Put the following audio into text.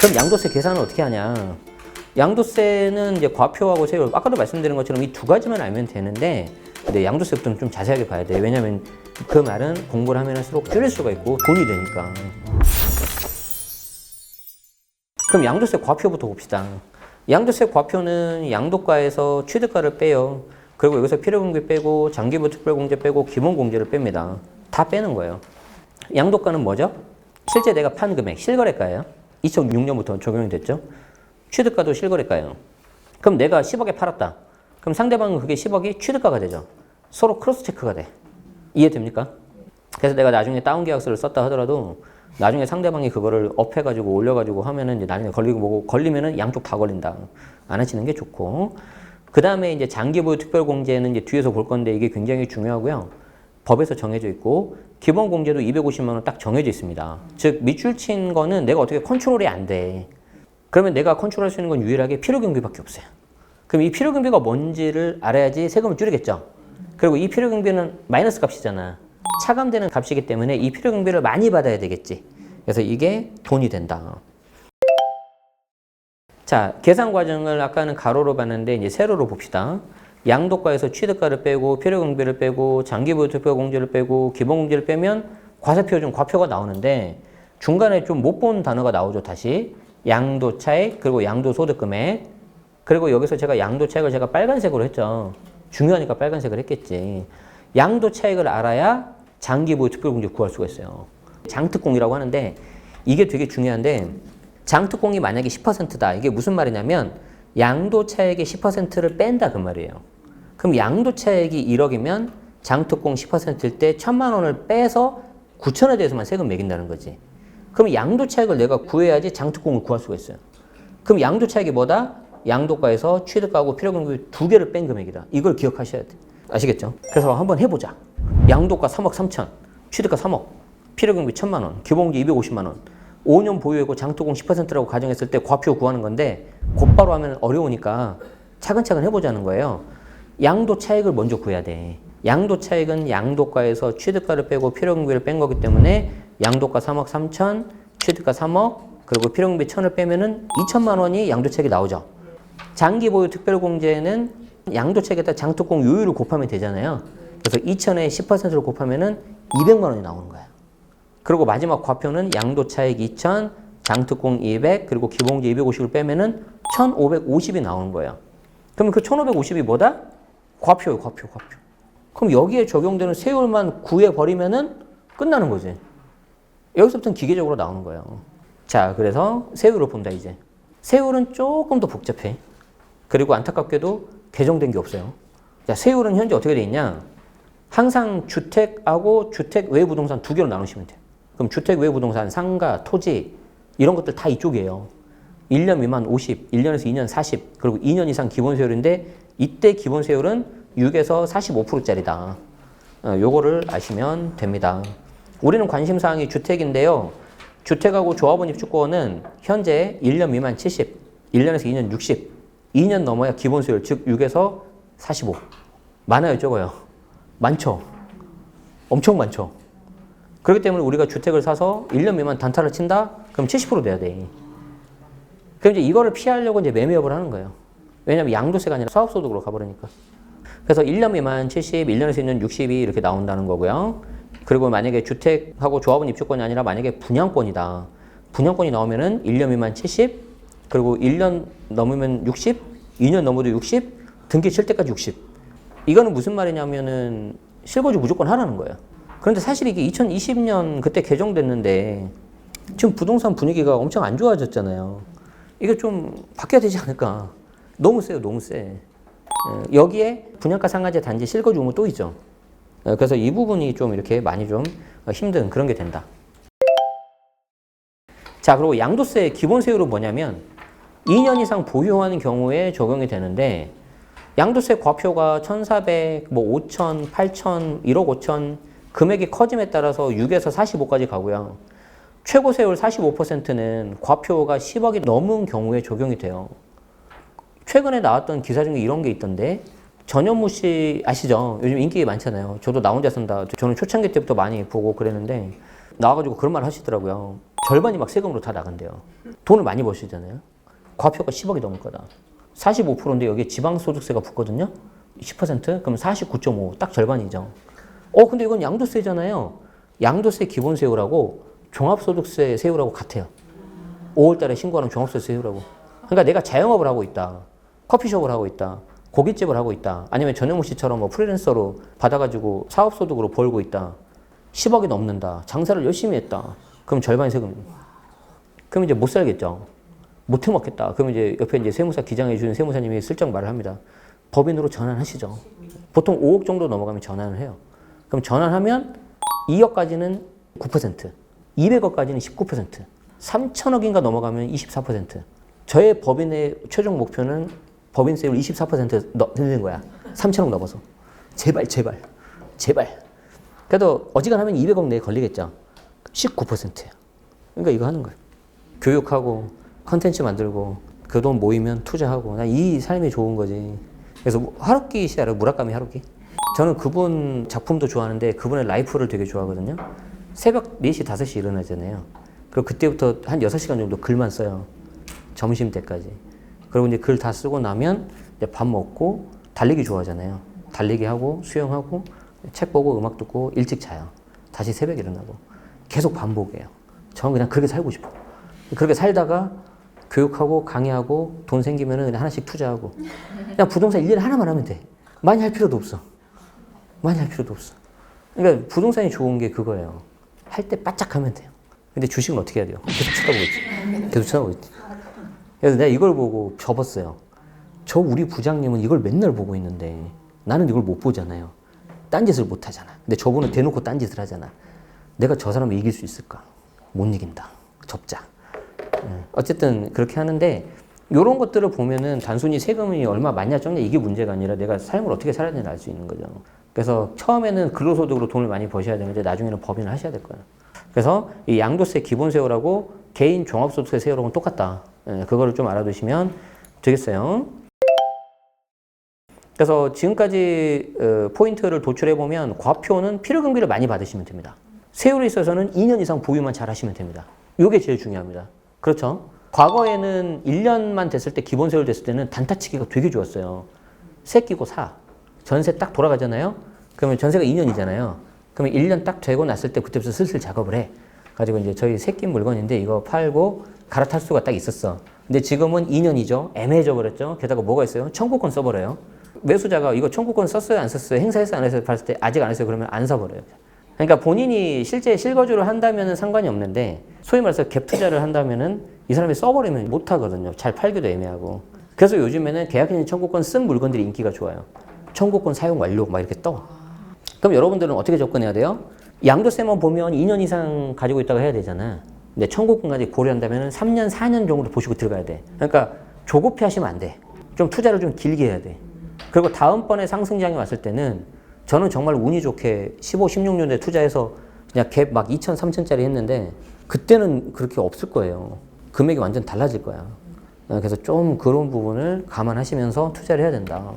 그럼 양도세 계산은 어떻게 하냐? 양도세는 이제 과표하고 세율, 아까도 말씀드린 것처럼 이 두 가지만 알면 되는데, 근데 양도세부터는 좀 자세하게 봐야 돼. 왜냐면 그 말은 공부를 하면 할수록 줄일 수가 있고 돈이 되니까. 그럼 양도세 과표부터 봅시다. 양도세 과표는 양도가에서 취득가를 빼요. 그리고 여기서 필요금비 빼고 장기부 특별공제 빼고 기본공제를 뺍니다. 다 빼는 거예요. 양도가는 뭐죠? 실제 내가 판 금액, 실거래가예요. 2006년부터 적용이 됐죠. 취득가도 실거래가예요. 그럼 내가 10억에 팔았다. 그럼 상대방은 그게 10억이 취득가가 되죠. 서로 크로스 체크가 돼. 이해됩니까? 그래서 내가 나중에 다운계약서를 썼다 하더라도 나중에 상대방이 그거를 업해가지고 올려가지고 하면은 이제 나중에 걸리고 뭐고 걸리면은 양쪽 다 걸린다. 안 하시는 게 좋고. 그 다음에 이제 장기보유 특별공제는 이제 뒤에서 볼 건데 이게 굉장히 중요하고요. 법에서 정해져 있고 기본공제도 250만 원 딱 정해져 있습니다. 즉 밑줄 친 거는 내가 어떻게 컨트롤이 안 돼. 그러면 내가 컨트롤할 수 있는 건 유일하게 필요경비밖에 없어요. 그럼 이 필요경비가 뭔지를 알아야지 세금을 줄이겠죠. 그리고 이 필요경비는 마이너스 값이잖아. 차감되는 값이기 때문에 이 필요경비를 많이 받아야 되겠지. 그래서 이게 돈이 된다. 자, 계산 과정을 아까는 가로로 봤는데 이제 세로로 봅시다. 양도가에서 취득가를 빼고 필요경비를 빼고 장기보유 특별공제를 빼고 기본공제를 빼면 과세표 중 과표가 나오는데 중간에 좀 못 본 단어가 나오죠. 다시 양도차익 그리고 양도소득금액 그리고 여기서 제가 양도차익을 제가 빨간색으로 했죠. 중요하니까 빨간색을 했겠지. 양도차익을 알아야 장기보유 특별공제 구할 수가 있어요. 장특공이라고 하는데 이게 되게 중요한데 장특공이 만약에 10%다. 이게 무슨 말이냐면 양도차익의 10%를 뺀다 그 말이에요. 그럼 양도차익이 1억이면 장특공 10%일 때 1,000만 원을 빼서 9천에 대해서만 세금 매긴다는 거지. 그럼 양도차익을 내가 구해야지 장특공을 구할 수가 있어요. 그럼 양도차익이 뭐다? 양도가에서 취득가하고 필요경비 두 개를 뺀 금액이다. 이걸 기억하셔야 돼. 아시겠죠? 그래서 한번 해보자. 양도가 3억 3천, 취득가 3억, 필요경비 1,000만 원, 기본공제 250만 원. 5년 보유하고 장특공 10%라고 가정했을 때 과표 구하는 건데 곧바로 하면 어려우니까 차근차근 해보자는 거예요. 양도 차익을 먼저 구해야 돼. 양도 차익은 양도가에서 취득가를 빼고 필요경비를 뺀 거기 때문에 양도가 3억 3천, 취득가 3억, 그리고 필요경비 1,000을 빼면은 2천만 원이 양도 차익이 나오죠. 장기 보유 특별공제는 양도 차익에다 장특공 요율을 곱하면 되잖아요. 그래서 2천에 10%를 곱하면은 200만 원이 나오는 거야. 그리고 마지막 과표는 양도차익 2,000, 장특공 200, 그리고 기본공제 250을 빼면은 1,550이 나오는 거예요. 그러면 그 1,550이 뭐다? 과표요, 과표. 그럼 여기에 적용되는 세율만 구해버리면은 끝나는 거지. 여기서부터는 기계적으로 나오는 거예요. 자, 그래서 세율을 본다, 이제. 세율은 조금 더 복잡해. 그리고 안타깝게도 개정된 게 없어요. 자, 세율은 현재 어떻게 돼 있냐? 항상 주택하고 주택 외 부동산 두 개로 나누시면 돼요. 그럼 주택 외 부동산, 상가, 토지 이런 것들 다 이쪽이에요. 1년 미만 50, 1년에서 2년 40, 그리고 2년 이상 기본세율인데 이때 기본세율은 6에서 45%짜리다. 요거를 아시면 됩니다. 우리는 관심사항이 주택인데요. 주택하고 조합원 입주권은 현재 1년 미만 70, 1년에서 2년 60, 2년 넘어야 기본세율, 즉 6에서 45. 많아요, 적어요? 많죠. 엄청 많죠. 그렇기 때문에 우리가 주택을 사서 1년 미만 단타를 친다? 그럼 70% 돼야 돼. 그럼 이제 이거를 피하려고 이제 매매업을 하는 거예요. 왜냐면 양도세가 아니라 사업소득으로 가버리니까. 그래서 1년 미만 70, 1년에서 2년 60이 이렇게 나온다는 거고요. 그리고 만약에 주택하고 조합원 입주권이 아니라 만약에 분양권이다. 분양권이 나오면은 1년 미만 70, 그리고 1년 넘으면 60, 2년 넘어도 60, 등기 칠 때까지 60. 이거는 무슨 말이냐면은 실거주 무조건 하라는 거예요. 그런데 사실 이게 2020년 그때 개정됐는데 지금 부동산 분위기가 엄청 안 좋아졌잖아요. 이게 좀 바뀌어야 되지 않을까. 너무 세요, 너무 세. 여기에 분양가 상한제 단지 실거주 의무 또 있죠. 그래서 이 부분이 좀 이렇게 많이 좀 힘든 그런 게 된다. 자, 그리고 양도세 기본세율은 뭐냐면 2년 이상 보유하는 경우에 적용이 되는데 양도세 과표가 1,400, 뭐 5천, 8천, 1억 5천 금액이 커짐에 따라서 6에서 45까지 가고요. 최고 세율 45%는 과표가 10억이 넘은 경우에 적용이 돼요. 최근에 나왔던 기사 중에 이런 게 있던데 전현무 씨 아시죠? 요즘 인기 많잖아요. 저도 나 혼자 산다. 저는 초창기 때부터 많이 보고 그랬는데 나와가지고 그런 말 하시더라고요. 절반이 막 세금으로 다 나간대요. 돈을 많이 버시잖아요. 과표가 10억이 넘을 거다. 45%인데 여기에 지방소득세가 붙거든요. 10%? 그럼 49.5. 딱 절반이죠. 근데 이건 양도세잖아요. 양도세 기본 세율하고 종합소득세 세율하고 같아요. 5월 달에 신고하는 종합소득세 세율하고. 그러니까 내가 자영업을 하고 있다. 커피숍을 하고 있다. 고깃집을 하고 있다. 아니면 전현무 씨처럼 뭐 프리랜서로 받아가지고 사업소득으로 벌고 있다. 10억이 넘는다. 장사를 열심히 했다. 그럼 절반 세금입니다. 그럼 이제 못 살겠죠. 못 해먹겠다. 그럼 이제 옆에 이제 세무사 기장해 주는 세무사님이 슬쩍 말을 합니다. 법인으로 전환하시죠. 보통 5억 정도 넘어가면 전환을 해요. 그럼 전환하면 2억까지는 9%, 200억까지는 19%, 3천억인가 넘어가면 24%. 저의 법인의 최종 목표는 법인세율 24% 넣는 거야. 3천억 넘어서. 제발. 그래도 어지간하면 200억 내에 걸리겠죠. 19%예요. 그러니까 이거 하는 거예요. 교육하고 컨텐츠 만들고 그 돈 모이면 투자하고 난 이 삶이 좋은 거지. 그래서 하루키 씨 알아요? 무라카미 하루키? 저는 그분 작품도 좋아하는데 그분의 라이프를 되게 좋아하거든요. 새벽 4시, 5시 일어나잖아요. 그리고 그때부터 한 6시간 정도 글만 써요. 점심 때까지. 그리고 이제 글 다 쓰고 나면 이제 밥 먹고 달리기 좋아하잖아요. 달리기 하고 수영하고 책 보고 음악 듣고 일찍 자요. 다시 새벽에 일어나고 계속 반복해요. 저는 그냥 그렇게 살고 싶어. 그렇게 살다가 교육하고 강의하고 돈 생기면은 그냥 하나씩 투자하고 그냥 부동산 1년에 하나만 하면 돼. 많이 할 필요도 없어. 그러니까 부동산이 좋은 게 그거예요. 할 때 바짝 하면 돼요. 근데 주식은 어떻게 해야 돼요? 계속 쳐다보겠지. 그래서 내가 이걸 보고 접었어요. 저 우리 부장님은 이걸 맨날 보고 있는데 나는 이걸 못 보잖아요. 딴짓을 못 하잖아. 근데 저분은 대놓고 딴짓을 하잖아. 내가 저 사람을 이길 수 있을까? 못 이긴다. 접자. 어쨌든 그렇게 하는데 이런 것들을 보면은 단순히 세금이 얼마 많냐 적냐 이게 문제가 아니라 내가 삶을 어떻게 살아야 되는지 알 수 있는 거죠. 그래서 처음에는 근로소득으로 돈을 많이 버셔야 되는데 나중에는 법인을 하셔야 될 거예요. 그래서 이 양도세 기본세율하고 개인 종합소득세 세율하고는 똑같다. 그거를 좀 알아두시면 되겠어요. 그래서 지금까지 포인트를 도출해보면 과표는 필요경비를 많이 받으시면 됩니다. 세율에 있어서는 2년 이상 보유만 잘 하시면 됩니다. 이게 제일 중요합니다. 그렇죠? 과거에는 1년만 됐을 때 기본세율 됐을 때는 단타치기가 되게 좋았어요. 새 끼고 사. 전세 딱 돌아가잖아요. 그러면 전세가 2년이잖아요. 그러면 1년 딱 되고 났을 때 그때부터 슬슬 작업을 해. 가지고 이제 저희 새 낀 물건인데 이거 팔고 갈아탈 수가 딱 있었어. 근데 지금은 2년이죠. 애매해져 버렸죠. 게다가 뭐가 있어요? 청구권 써버려요. 매수자가 이거 청구권 썼어요? 안 썼어요? 행사했어요? 안 했어요? 봤을 때 아직 안 했어요? 그러면 안 사버려요. 그러니까 본인이 실제 실거주를 한다면 상관이 없는데 소위 말해서 갭 투자를 한다면은 이 사람이 써버리면 못 하거든요. 잘 팔기도 애매하고. 그래서 요즘에는 계약갱신 청구권 쓴 물건들이 인기가 좋아요. 청구권 사용 완료 막 이렇게 떠. 그럼 여러분들은 어떻게 접근해야 돼요? 양도세만 보면 2년 이상 가지고 있다가 해야 되잖아. 근데 청구권까지 고려한다면 3년, 4년 정도 보시고 들어가야 돼. 그러니까 조급해 하시면 안 돼. 좀 투자를 좀 길게 해야 돼. 그리고 다음번에 상승장이 왔을 때는 저는 정말 운이 좋게 15, 16년대 투자해서 그냥 갭 막 2천, 3천짜리 했는데 그때는 그렇게 없을 거예요. 금액이 완전 달라질 거야. 그래서 좀 그런 부분을 감안하시면서 투자를 해야 된다.